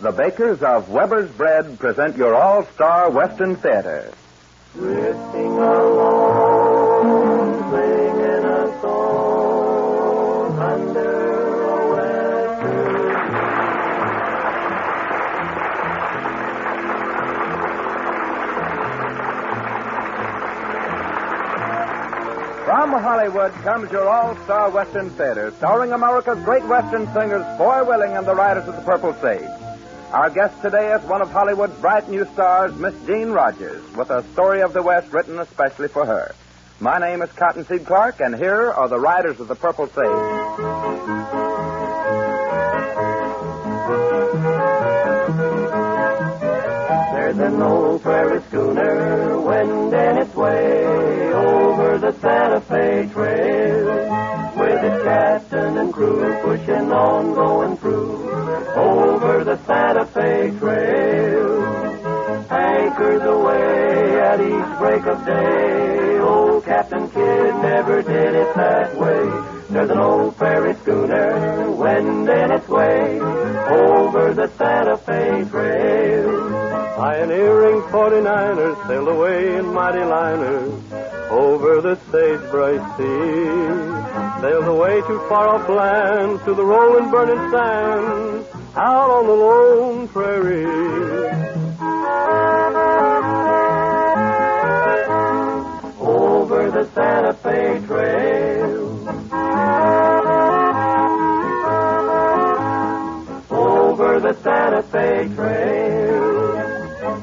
The bakers of Weber's Bread present your all-star Western Theater. Drifting along, singing a song under a western. From Hollywood comes your all-star Western Theater, starring America's great Western singers Foy Willing and the Riders of the Purple Sage. Our guest today is one of Hollywood's bright new stars, Miss Jean Rogers, with a story of the West written especially for her. My name is Cottonseed Clark, and here are the Riders of the Purple Sage. There's an old prairie schooner wending its way over the Santa Fe Trail, with its captain and crew pushing on, going through over the Santa Fe Trail. Anchors away at each break of day. Old Captain Kidd never did it that way. There's an old prairie schooner wending its way over the Santa Fe Trail. Pioneering 49ers sailed away in mighty liners over the sagebrush sea. Sailed away to far-off lands, to the rolling, burning sands, out on the lone prairie. Over the Santa Fe Trail. Over the Santa Fe Trail.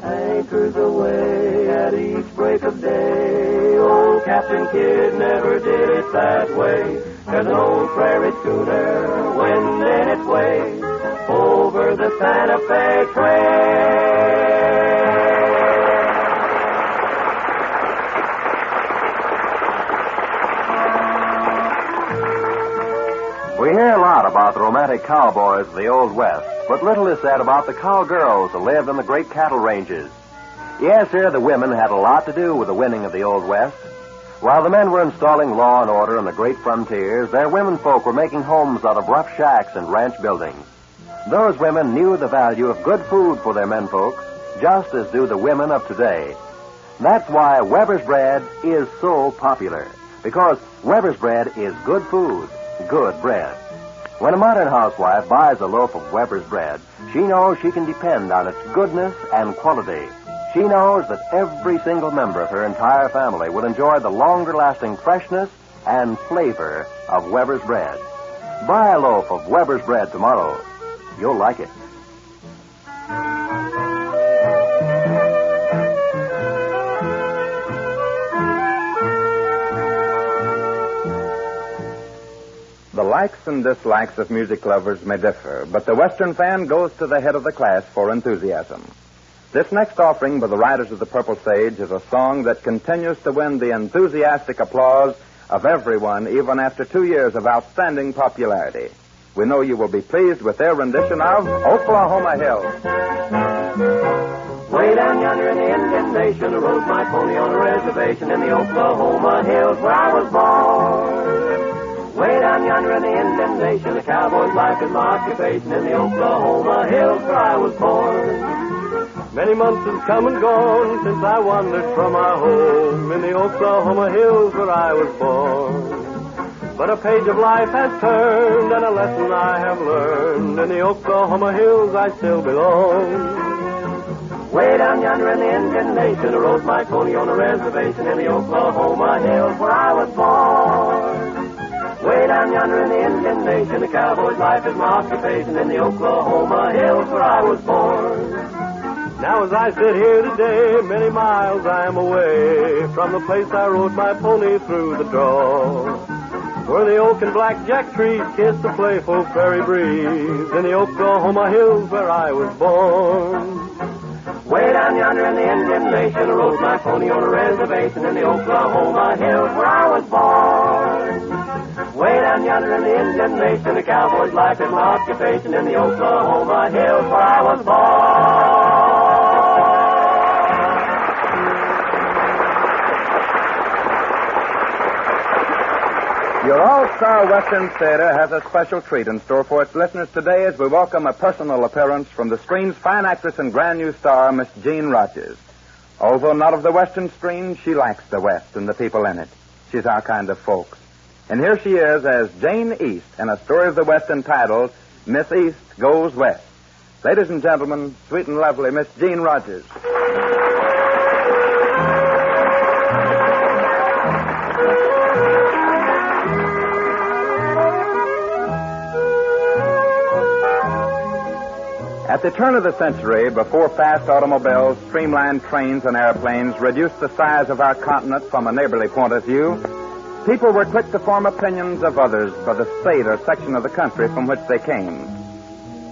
Anchors away at each break of day. Old Captain Kidd never did it that way. There's an old prairie schooner wending its way over the Santa Fe Trail. We hear a lot about the romantic cowboys of the Old West, but little is said about the cowgirls who lived on the great cattle ranges. Yes, sir, the women had a lot to do with the winning of the Old West. While the men were installing law and order on the great frontiers, their women folk were making homes out of rough shacks and ranch buildings. Those women knew the value of good food for their men folks, just as do the women of today. That's why Weber's Bread is so popular, because Weber's Bread is good food, good bread. When a modern housewife buys a loaf of Weber's Bread, she knows she can depend on its goodness and quality. She knows that every single member of her entire family will enjoy the longer-lasting freshness and flavor of Weber's Bread. Buy a loaf of Weber's Bread tomorrow. You'll like it. The likes and dislikes of music lovers may differ, but the Western fan goes to the head of the class for enthusiasm. This next offering by the Riders of the Purple Sage is a song that continues to win the enthusiastic applause of everyone, even after 2 years of outstanding popularity. We know you will be pleased with their rendition of Oklahoma Hills. Way down yonder in the Indian Nation, I rode my pony on a reservation in the Oklahoma Hills where I was born. Way down yonder in the Indian Nation, the cowboy's life is my occupation in the Oklahoma Hills where I was born. Many months have come and gone since I wandered from my home in the Oklahoma Hills where I was born. But a page of life has turned and a lesson I have learned. In the Oklahoma Hills I still belong. Way down yonder in the Indian Nation, I rode my pony on a reservation in the Oklahoma Hills where I was born. Way down yonder in the Indian Nation, the cowboy's life is my occupation in the Oklahoma Hills where I was born. Now as I sit here today, many miles I am away from the place I rode my pony through the draw, where the oak and blackjack trees kiss the playful prairie breeze in the Oklahoma Hills where I was born. Way down yonder in the Indian Nation, I rode my pony on a reservation in the Oklahoma Hills where I was born. Way down yonder in the Indian Nation, the cowboy's life is my occupation in the Oklahoma Hills where I was born. Your All-Star Western Theater has a special treat in store for its listeners today as we welcome a personal appearance from the screen's fine actress and grand new star, Miss Jean Rogers. Although not of the Western screen, she likes the West and the people in it. She's our kind of folks. And here she is as Jane East in a story of the West entitled Miss East Goes West. Ladies and gentlemen, sweet and lovely Miss Jean Rogers. At the turn of the century, before fast automobiles, streamlined trains, and airplanes reduced the size of our continent from a neighborly point of view, people were quick to form opinions of others by the state or section of the country from which they came.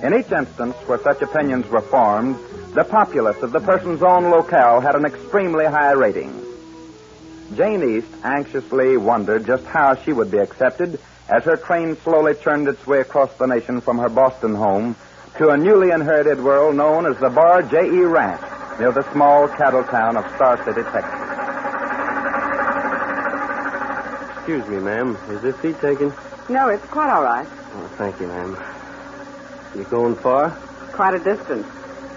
In each instance where such opinions were formed, the populace of the person's own locale had an extremely high rating. Jane East anxiously wondered just how she would be accepted as her train slowly churned its way across the nation from her Boston home to a newly inherited world known as the Bar J.E. Ranch near the small cattle town of Star City, Texas. Excuse me, ma'am. Is this seat taken? No, it's quite all right. Oh, thank you, ma'am. You going far? Quite a distance.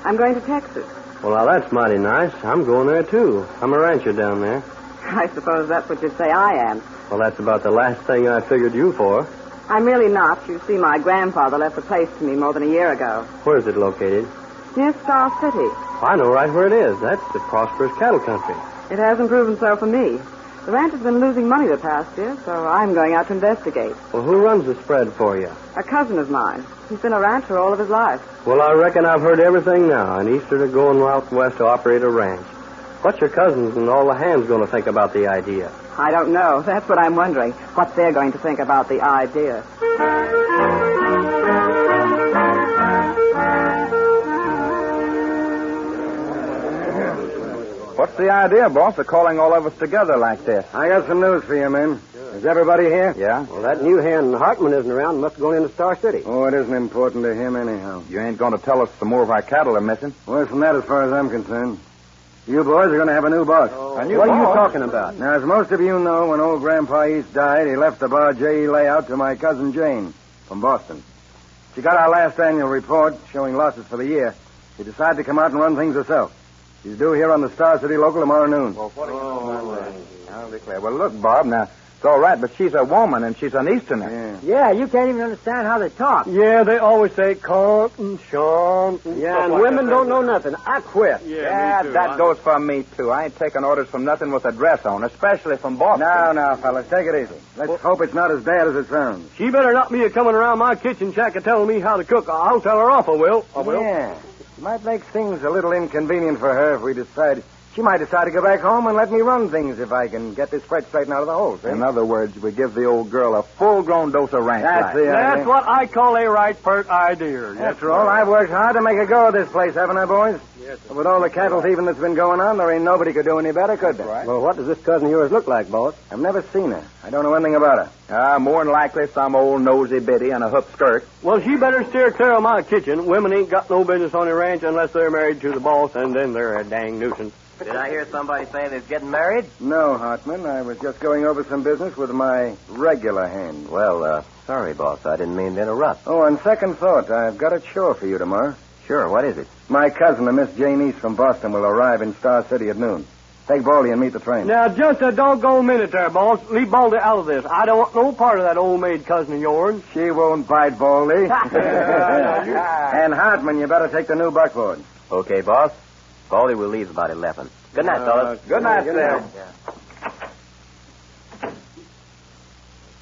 I'm going to Texas. Well, now, that's mighty nice. I'm going there, too. I'm a rancher down there. I suppose that's what you'd say I am. Well, that's about the last thing I figured you for. I'm really not. You see, my grandfather left the place to me more than a year ago. Where's it located? Near Star City. I know right where it is. That's the prosperous cattle country. It hasn't proven so for me. The ranch has been losing money the past year, so I'm going out to investigate. Well, who runs the spread for you? A cousin of mine. He's been a rancher all of his life. Well, I reckon I've heard everything now. An Easterner going out west to operate a ranch. What's your cousins and all the hands going to think about the idea? I don't know. That's what I'm wondering. What they're going to think about the idea. What's the idea, boss, of calling all of us together like this? I got some news for you, men. Is everybody here? Yeah? Well, that new hand Hartman isn't around. Must have gone into Star City. Oh, it isn't important to him anyhow. You ain't going to tell us some more of our cattle are missing? Worse than that as far as I'm concerned. You boys are going to have a new boss. A new What are you boss? talking about? Now, as most of you know, when old Grandpa East died, he left the Bar J.E. layout to my cousin Jane from Boston. She got our last annual report showing losses for the year. She decided to come out and run things herself. She's due here on the Star City local tomorrow noon. I'll declare. Well, look, Bob, now, it's all right, but she's a woman and she's an Easterner. Yeah, you can't even understand how they talk. Yeah, they always say cunt and shunt. Yeah, and women don't know nothing. I quit. Yeah, that goes for me, too. I ain't taking orders from nothing with a dress on, especially from Boston. Now, fellas, take it easy. Let's hope it's not as bad as it sounds. She better not be coming around my kitchen shack and telling me how to cook. I'll tell her off, I will. Yeah. It might make things a little inconvenient for her if we decide... She might decide to go back home and let me run things if I can get this spread straightened out of the hole, see? In other words, we give the old girl a full-grown dose of ranch That's life. the idea. That's what I call a right pert idea. After all, I've worked hard to make a go of this place, haven't I, boys? Yes, sir. With all the cattle thieving that's been going on, there ain't nobody could do any better, could there? Right. Well, what does this cousin of yours look like, boss? I've never seen her. I don't know anything about her. More than likely some old nosy biddy in a hoop skirt. Well, she better steer clear of my kitchen. Women ain't got no business on the ranch unless they're married to the boss, and then they're a dang nuisance. Did I hear somebody say they're getting married? No, Hartman. I was just going over some business with my regular hand. Well, sorry, boss. I didn't mean to interrupt. Oh, on second thought, I've got a chore for you tomorrow. Sure, what is it? My cousin, a Miss Jane East from Boston, will arrive in Star City at noon. Take Baldy and meet the train. Now, just a doggone minute there, boss. Leave Baldy out of this. I don't want no part of that old maid cousin of yours. She won't bite, Baldy. And Hartman, you better take the new buckboard. Okay, boss. Baldy will leave about 11. Good night, fellas. Good night, Sal.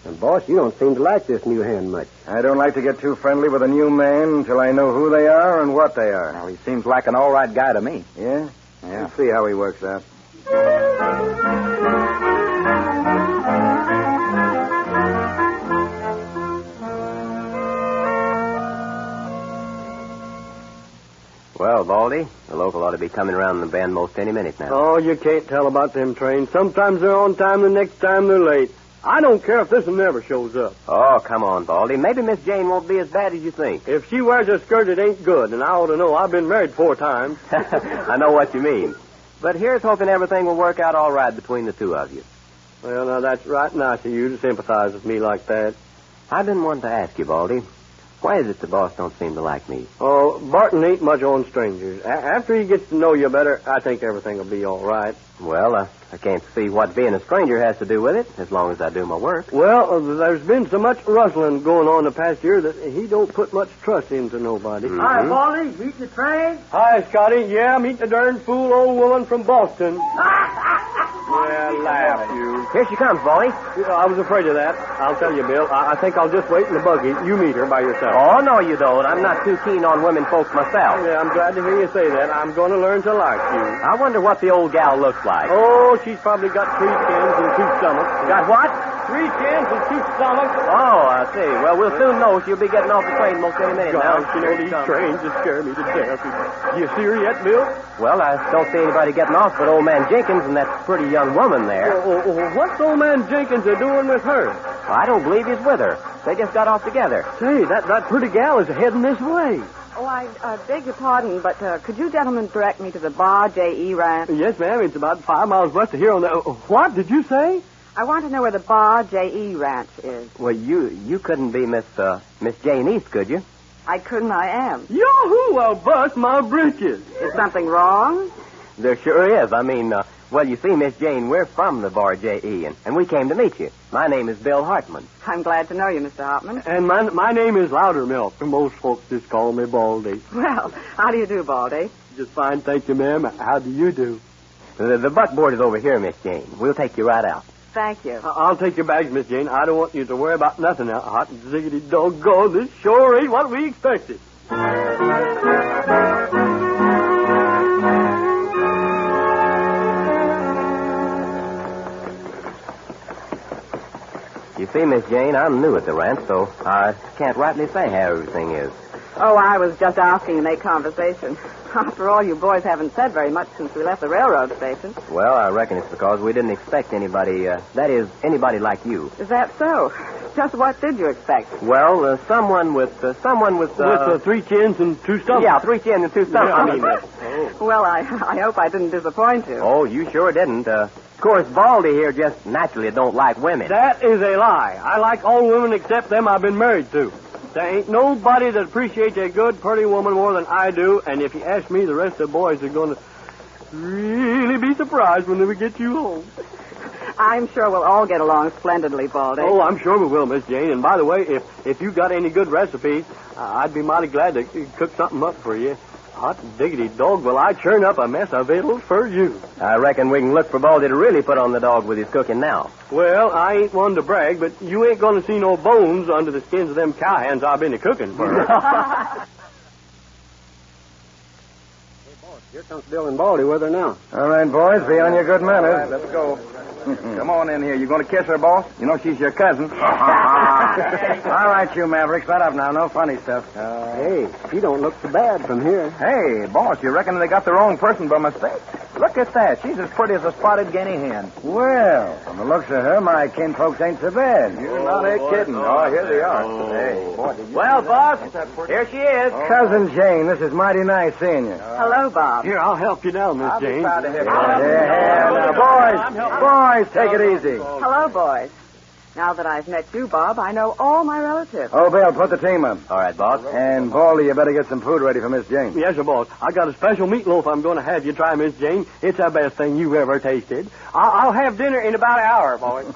And, boss, you don't seem to like this new hand much. I don't like to get too friendly with a new man until I know who they are and what they are. Well, he seems like an all right guy to me. Yeah? Yeah. We'll see how he works out. Well, Baldy, the local ought to be coming around the bend most any minute now. Oh, you can't tell about them trains. Sometimes they're on time, the next time they're late. I don't care if this one never shows up. Oh, come on, Baldy. Maybe Miss Jane won't be as bad as you think. If she wears a skirt, it ain't good, and I ought to know. I've been married 4 times. I know what you mean. But here's hoping everything will work out all right between the two of you. Well, now, that's right nice of you to sympathize with me like that. I've been wanting to ask you, Baldy. Why is it the boss don't seem to like me? Oh, Barton ain't much on strangers. After he gets to know you better, I think everything will be all right. Well, I can't see what being a stranger has to do with it, as long as I do my work. Well, there's been so much rustling going on the past year that he don't put much trust into nobody. Mm-hmm. Hi, Baldy. Meet the train? Hi, Scotty. Yeah, meet the darn fool old woman from Boston. Yeah, laugh, you. Here she comes, Baldy. I was afraid of that. I'll tell you, Bill. I think I'll just wait in the buggy. You meet her by yourself. Oh, no, you don't. I'm not too keen on women folks myself. Yeah, I'm glad to hear you say that. I'm going to learn to like you. I wonder what the old gal looks like. Oh, she's probably got 3 chins and 2 stomachs. Got what? 3 chins and 2 stomachs. Oh, I see. Well, we'll soon know. She'll be getting off the train most any minute now. Gosh, you know, these trains just scare me to death. Do you see her yet, Bill? Well, I don't see anybody getting off but old man Jenkins and that pretty young woman there. What's old man Jenkins a doing with her? I don't believe he's with her. They just got off together. Say, that pretty gal is heading this way. Oh, I beg your pardon, but could you gentlemen direct me to the Bar J.E. Ranch? Yes, ma'am. It's about 5 miles west of here on the... What did you say? I want to know where the Bar J.E. Ranch is. Well, you couldn't be Miss Jane East, could you? I couldn't, I am. Yoo-hoo, I'll bust my britches. Is something wrong? There sure is. I mean, well, you see, Miss Jane, we're from the Bar J.E., and we came to meet you. My name is Bill Hartman. I'm glad to know you, Mr. Hartman. And my name is Loudermilk. Most folks just call me Baldy. Well, how do you do, Baldy? Just fine, thank you, ma'am. How do you do? The buckboard is over here, Miss Jane. We'll take you right out. Thank you. I'll take your bags, Miss Jane. I don't want you to worry about nothing now. Hot ziggity doggone, this sure ain't what we expected. You see, Miss Jane, I'm new at the ranch, so I can't rightly say how everything is. Oh, I was just asking to make conversation. After all, you boys haven't said very much since we left the railroad station. Well, I reckon it's because we didn't expect anybody, anybody like you. Is that so? Just what did you expect? Well, someone with... With 3 chins and 2 stomachs. Yeah, 3 chins and 2 stomachs. Yeah, Well, I hope I didn't disappoint you. Oh, you sure didn't. Of course, Baldy here just naturally don't like women. That is a lie. I like all women except them I've been married to. There ain't nobody that appreciates a good, pretty woman more than I do, and if you ask me, the rest of the boys are going to really be surprised when we get you home. I'm sure we'll all get along splendidly, Baldy. Oh, I'm sure we will, Miss Jane. And by the way, if you got any good recipes, I'd be mighty glad to cook something up for you. Hot diggity dog, will I churn up a mess of victuals for you. I reckon we can look for Baldy to really put on the dog with his cooking now. Well, I ain't one to brag, but you ain't going to see no bones under the skins of them cowhands I've been a-cooking for. Here comes Bill and Baldy with her now. All right, boys, be on your good manners. Let's go. Come on in here. You going to kiss her, boss? You know she's your cousin. All right, you Mavericks, let up now. No funny stuff. Hey, she don't look so bad from here. Hey, boss, you reckon they got the wrong person by mistake? Look at that. She's as pretty as a spotted guinea hen. Well, from the looks of her, my kinfolks ain't so bad. You're not kidding. Oh, here they are. Hey, boy, did you... Well, boss, here she is. Cousin Jane, this is mighty nice seeing you. Hello, Bob. Here, I'll help you now, Miss I'll be Jane. proud to have you. Yeah, now, boys, take it easy. Hello, boys. Now that I've met you, Bob, I know all my relatives. Oh, Bill, put the team up. All right, boss. And, Baldy, you better get some food ready for Miss Jane. Yes, sir, boss. I got a special meatloaf I'm going to have you try, Miss Jane. It's the best thing you've ever tasted. I'll have dinner in about an hour, boys.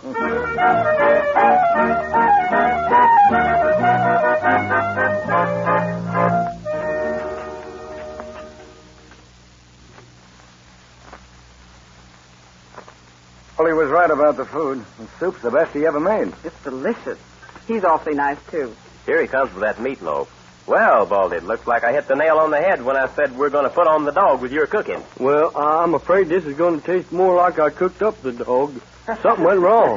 Baldy was right about the food. The soup's the best he ever made. It's delicious. He's awfully nice, too. Here he comes with that meatloaf. Well, Baldy, it looks like I hit the nail on the head when I said we're going to put on the dog with your cooking. Well, I'm afraid this is going to taste more like I cooked up the dog. Something went wrong.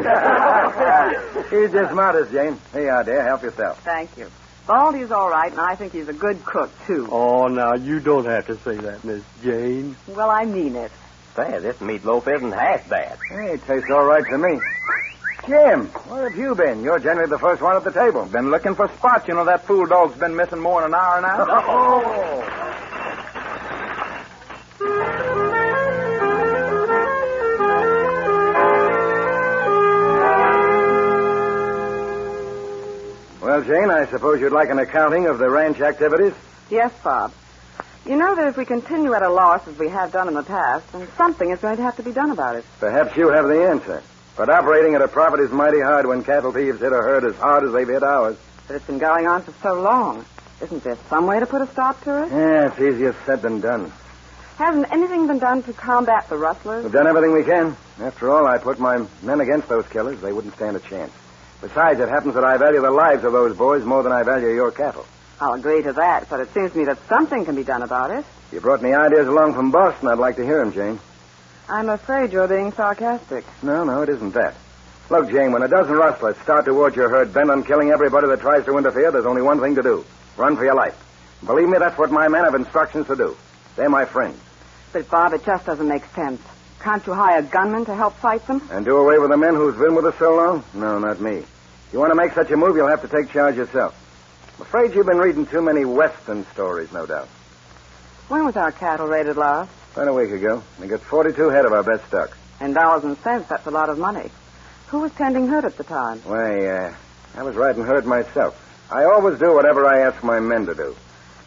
He's just modest, Jane. Here you are, dear. Help yourself. Thank you. Baldy's all right, and I think he's a good cook, too. Oh, now, you don't have to say that, Miss Jane. Well, I mean it. Say, this meatloaf isn't half bad. Hey, it tastes all right to me. Jim, where have you been? You're generally the first one at the table. Been looking for spots. You know that fool dog's been missing more than an hour now. Well, Jane, I suppose you'd like an accounting of the ranch activities? Yes, Bob. You know that if we continue at a loss as we have done in the past, then something is going to have to be done about it. Perhaps you have the answer. But operating at a profit is mighty hard when cattle thieves hit a herd as hard as they've hit ours. But it's been going on for so long. Isn't there some way to put a stop to it? Yeah, it's easier said than done. Hasn't anything been done to combat the rustlers? We've done everything we can. After all, I put my men against those killers. They wouldn't stand a chance. Besides, it happens that I value the lives of those boys more than I value your cattle. I'll agree to that, but it seems to me that something can be done about it. You brought any ideas along from Boston. I'd like to hear them, Jane. I'm afraid you're being sarcastic. No, it isn't that. Look, Jane, when a dozen rustlers start towards your herd bent on killing everybody that tries to interfere, there's only one thing to do. Run for your life. Believe me, that's what my men have instructions to do. They're my friends. But, Bob, it just doesn't make sense. Can't you hire gunmen to help fight them? And do away with the men who've been with us so long? No, not me. If you want to make such a move, you'll have to take charge yourself. I'm afraid you've been reading too many Western stories, no doubt. When was our cattle raided last? About a week ago. We got 42 head of our best stock. In dollars and cents, that's a lot of money. Who was tending herd at the time? Why, I was riding herd myself. I always do whatever I ask my men to do.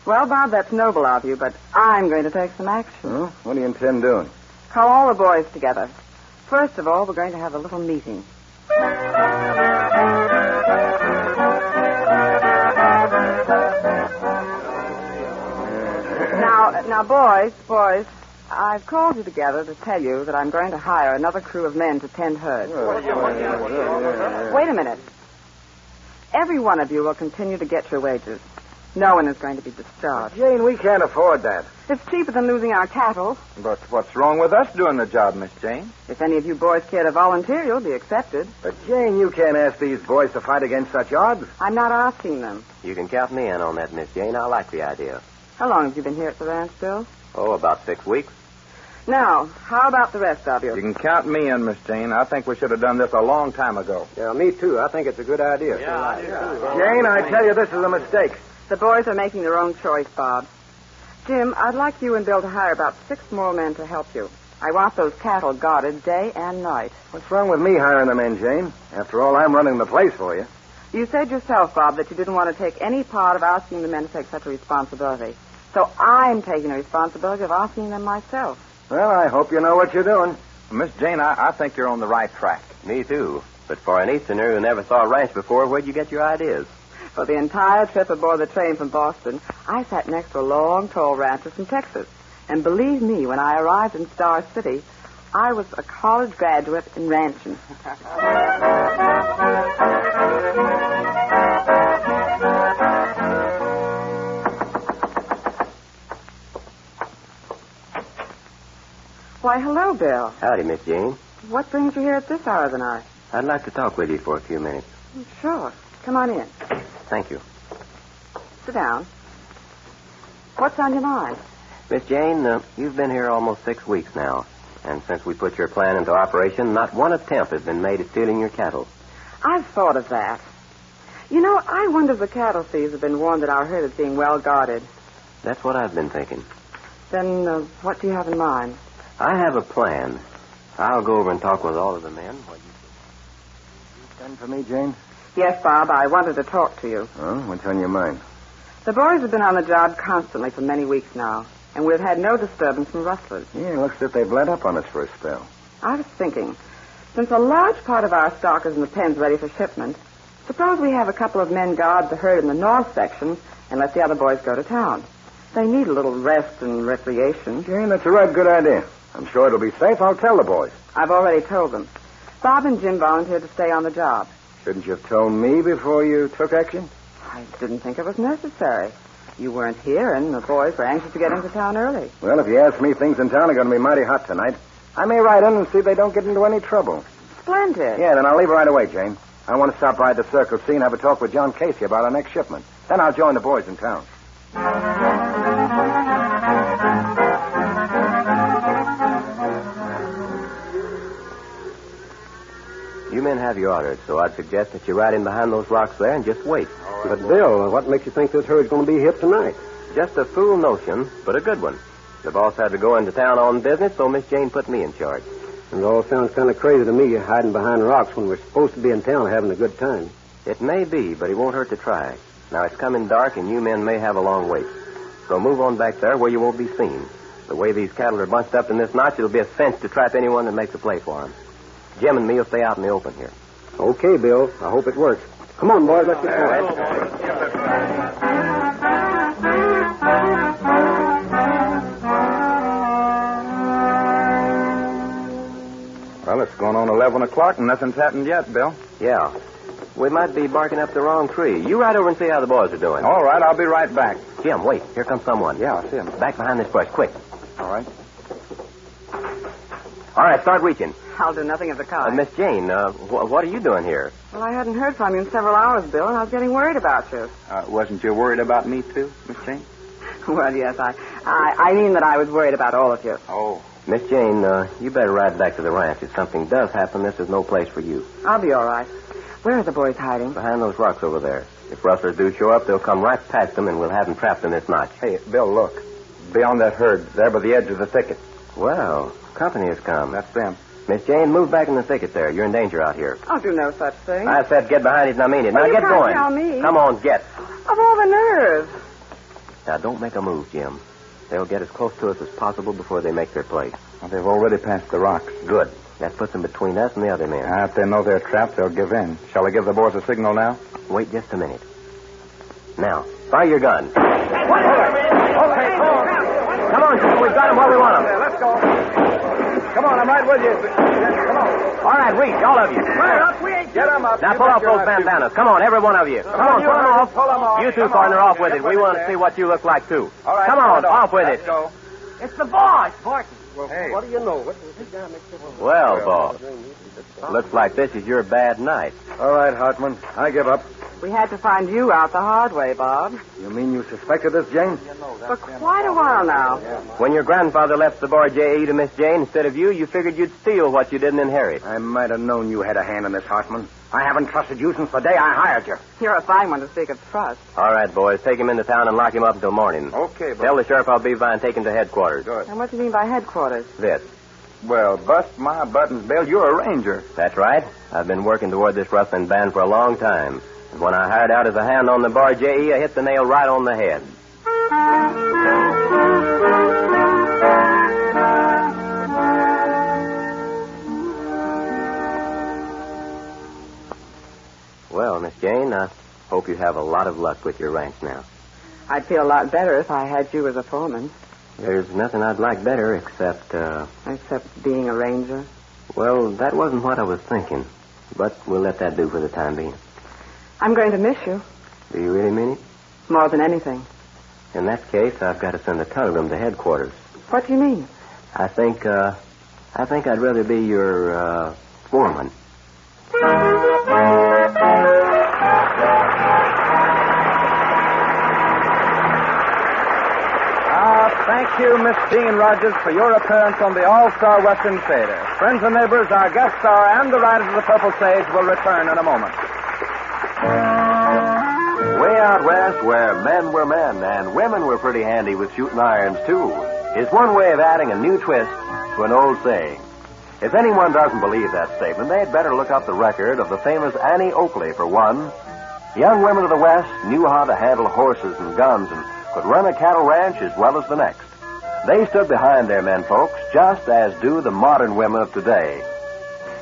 Well, Bob, that's noble of you, but I'm going to take some action. Huh? What do you intend doing? Call all the boys together. First of all, we're going to have a little meeting. Now, boys, I've called you together to tell you that I'm going to hire another crew of men to tend herds. Wait a minute. Every one of you will continue to get your wages. No one is going to be discharged. Jane, we can't afford that. It's cheaper than losing our cattle. But what's wrong with us doing the job, Miss Jane? If any of you boys care to volunteer, you'll be accepted. But, Jane, you can't ask these boys to fight against such odds. I'm not asking them. You can count me in on that, Miss Jane. I like the idea. How long have you been here at the ranch, Bill? Oh, about 6 weeks. Now, how about the rest of you? You can count me in, Miss Jane. I think we should have done this a long time ago. Yeah, me too. I think it's a good idea. Jane, I tell you, this is a mistake. The boys are making their own choice, Bob. Jim, I'd like you and Bill to hire about 6 more men to help you. I want those cattle guarded day and night. What's wrong with me hiring the men, Jane? After all, I'm running the place for you. You said yourself, Bob, that you didn't want to take any part of asking the men to take such a responsibility. So I'm taking the responsibility of asking them myself. Well, I hope you know what you're doing. Miss Jane, I think you're on the right track. Me too. But for an Easterner who never saw a ranch before, where'd you get your ideas? For the entire trip aboard the train from Boston, I sat next to a long, tall rancher from Texas. And believe me, when I arrived in Star City, I was a college graduate in ranching. Why, hello, Bill. Howdy, Miss Jane. What brings you here at this hour of the night? I'd like to talk with you for a few minutes. Sure. Come on in. Thank you. Sit down. What's on your mind? Miss Jane, you've been here almost 6 weeks now. And since we put your plan into operation, not one attempt has been made at stealing your cattle. I've thought of that. You know, I wonder if the cattle thieves have been warned that our herd is being well guarded. That's what I've been thinking. Then what do you have in mind? I have a plan. I'll go over and talk with all of the men. What do you think? Done for me, Jane? Yes, Bob, I wanted to talk to you. Oh, what's on your mind? The boys have been on the job constantly for many weeks now, and we've had no disturbance from rustlers. Yeah, looks as if they've let up on us for a spell. I was thinking, since a large part of our stock is in the pens ready for shipment, suppose we have a couple of men guard the herd in the north section and let the other boys go to town. They need a little rest and recreation. Jane, that's a right good idea. I'm sure it'll be safe. I'll tell the boys. I've already told them. Bob and Jim volunteered to stay on the job. Shouldn't you have told me before you took action? I didn't think it was necessary. You weren't here, and the boys were anxious to get into town early. Well, if you ask me, things in town are going to be mighty hot tonight. I may ride in and see if they don't get into any trouble. Splendid. Yeah, then I'll leave right away, Jane. I want to stop by the Circle C and have a talk with John Casey about our next shipment. Then I'll join the boys in town. You men have your orders, so I'd suggest that you ride in behind those rocks there and just wait. But, Bill, what makes you think this herd's going to be hip tonight? Just a fool notion, but a good one. The boss had to go into town on business, so Miss Jane put me in charge. It all sounds kind of crazy to me, hiding behind rocks when we're supposed to be in town having a good time. It may be, but it won't hurt to try. Now, it's coming dark, and you men may have a long wait. So move on back there where you won't be seen. The way these cattle are bunched up in this notch, it'll be a cinch to trap anyone that makes a play for them. Jim and me will stay out in the open here. Okay, Bill. I hope it works. Come on, boys. Let's get going. Well, it's going on 11 o'clock and nothing's happened yet, Bill. Yeah. We might be barking up the wrong tree. You ride over and see how the boys are doing. All right, I'll be right back. Jim, wait. Here comes someone. Yeah, I see him. Back behind this bush, quick. All right. All right, start reaching. I'll do nothing of the kind. Miss Jane, what are you doing here? Well, I hadn't heard from you in several hours, Bill, and I was getting worried about you. Wasn't you worried about me, too, Miss Jane? Well, yes, I mean that I was worried about all of you. Oh. Miss Jane, you better ride back to the ranch. If something does happen, this is no place for you. I'll be all right. Where are the boys hiding? Behind those rocks over there. If rustlers do show up, they'll come right past them, and we'll have them trapped in this notch. Hey, Bill, look. Beyond that herd, there by the edge of the thicket. Well, company has come. That's them. Miss Jane, move back in the thicket there. You're in danger out here. I'll do no such thing. I said get behind it, and I mean it. Well, now you get can't going. tell me. Come on, get. Of all the nerves. Now, don't make a move, Jim. They'll get as close to us as possible before they make their play. Well, they've already passed the rocks. Good. That puts them between us and the other men. If they know they're trapped, they'll give in. Shall I give the boys a signal now? Wait just a minute. Now, fire your gun. Okay, Come on, Jim. We've got them where we want them. Let's go. Come on, I'm right with you. Come on. All right, reach, all of you. Get them up. Now, pull off those bandanas. Come on, every one of you. Come on, pull them off. Pull them off. You two partner off with it. We want to see what you look like, too. All right, Come on, off with it. Let's go. It's the boss, Barton. Well, Hey. what do you know? Well, boss, looks like this is your bad night. All right, Hartman. I give up. We had to find you out the hard way, Bob. You mean you suspected this, Jane? For quite a while now. When your grandfather left the bar J.E. to Miss Jane instead of you figured you'd steal what you didn't inherit. I might have known you had a hand in this, Hartman. I haven't trusted you since the day I hired you. You're a fine one to speak of trust. All right, boys, take him into town and lock him up until morning. Okay, but... Tell the sheriff I'll be by and take him to headquarters. Good. And what do you mean by headquarters? This. Well, bust my buttons, Bill. You're a ranger. That's right. I've been working toward this rustling band for a long time. And when I hired out as a hand on the bar J.E., I hit the nail right on the head. Well, Miss Jane, I hope you have a lot of luck with your ranch now. I'd feel a lot better if I had you as a foreman. There's nothing I'd like better except, Except being a ranger. well, that wasn't what I was thinking. But we'll let that do for the time being. I'm going to miss you. Do you really mean it? More than anything. In that case, I've got to send a telegram to headquarters. What do you mean? I think I'd rather be your, foreman. Thank you, Miss Jean Rogers, for your appearance on the All-Star Western Theater. Friends and neighbors, our guest star and the Riders of the Purple Sage will return in a moment. Way out west, where men were men and women were pretty handy with shooting irons, too, is one way of adding a new twist to an old saying. If anyone doesn't believe that statement, they'd better look up the record of the famous Annie Oakley, for one. Young women of the West knew how to handle horses and guns and could run a cattle ranch as well as the next. They stood behind their men folks, just as do the modern women of today.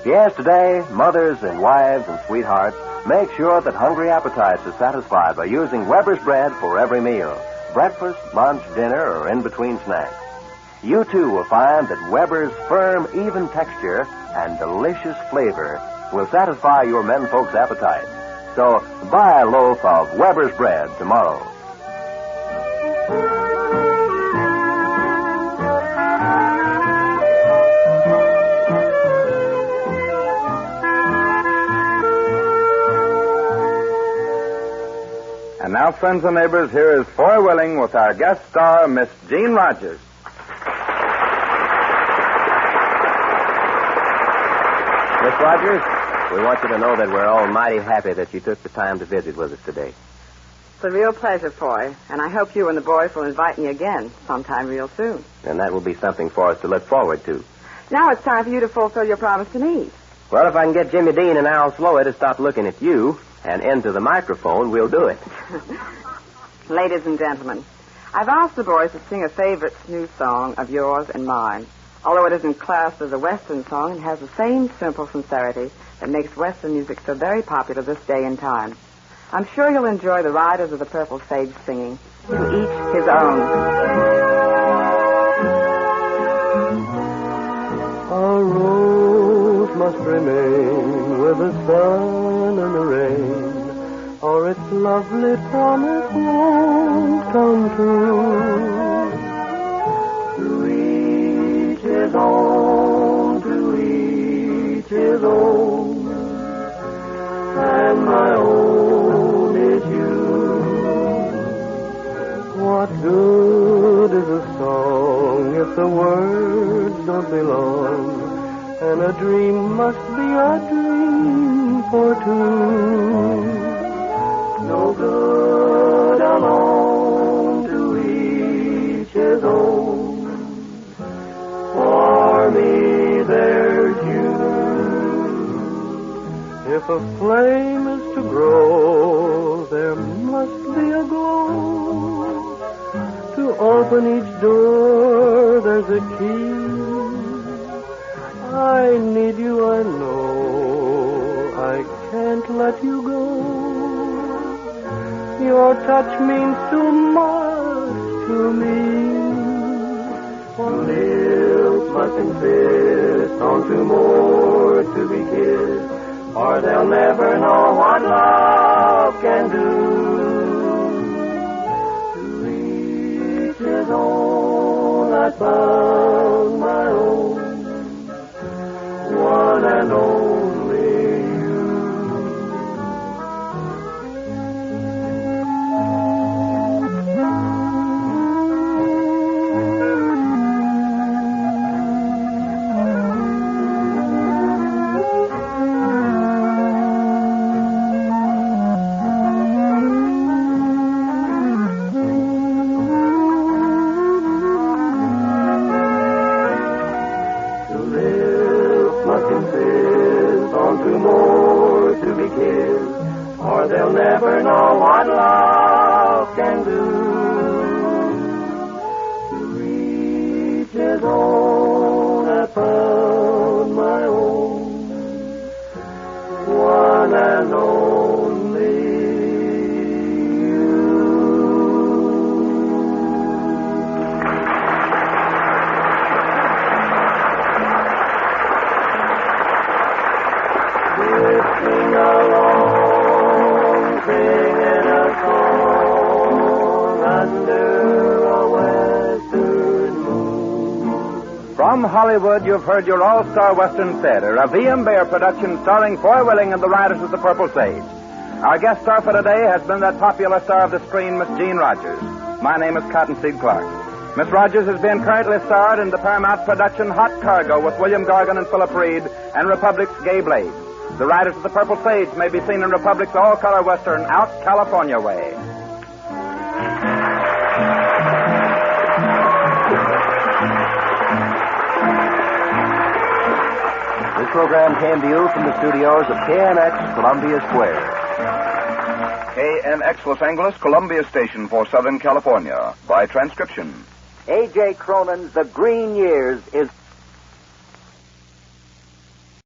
Yes, today, mothers and wives and sweethearts make sure that hungry appetites are satisfied by using Weber's bread for every meal, breakfast, lunch, dinner, or in-between snacks. You, too, will find that Weber's firm, even texture and delicious flavor will satisfy your men folks' appetite. So, buy a loaf of Weber's bread tomorrow. And now, friends and neighbors, here is Foy Willing with our guest star, Miss Jean Rogers. Miss Rogers, we want you to know that we're all mighty happy that you took the time to visit with us today. It's a real pleasure, Foy, and I hope you and the boys will invite me again sometime real soon. And that will be something for us to look forward to. Now it's time for you to fulfill your promise to me. Well, if I can get Jimmy Dean and Al Slower to stop looking at you, And into the microphone, we'll do it. Ladies and gentlemen, I've asked the boys to sing a favorite new song of yours and mine. Although it isn't classed as a Western song, it has the same simple sincerity that makes Western music so very popular this day and time. I'm sure you'll enjoy the Riders of the Purple Sage singing, To Each His Own. A rose must remain with the sun and the rain, or its lovely promise won't come true. To each his own, to each his own, and my own is you. What good is a song if the words don't belong, and a dream must be a dream for two? No good alone, to each his own. For me there's you. If a flame is to grow, there must be a glow. To open each door, there's a key. I need you, I know. I can't let you go. Your touch means too much to me. One lips must insist on two more to be kissed, or they'll never know what love can do. To each his own, I found my own, one and only you. They'll never know what love can do. To each his own, I found my own, one and only you. Drifting along, singing a song under a western moon. From Hollywood, you've heard your all-star Western theater, a V.M. Bear production starring Foy Willing and the Riders of the Purple Sage. Our guest star for today has been that popular star of the screen, Miss Jean Rogers. My name is Cottonseed Clark. Miss Rogers has been currently starred in the Paramount production Hot Cargo with William Gargan and Philip Reed and Republic's Gay Blade. The Riders of the Purple Sage may be seen in Republic's all-color Western, Out California Way. This program came to you from the studios of KNX, Columbia Square. KNX Los Angeles, Columbia Station for Southern California. By transcription. A.J. Cronin's The Green Years is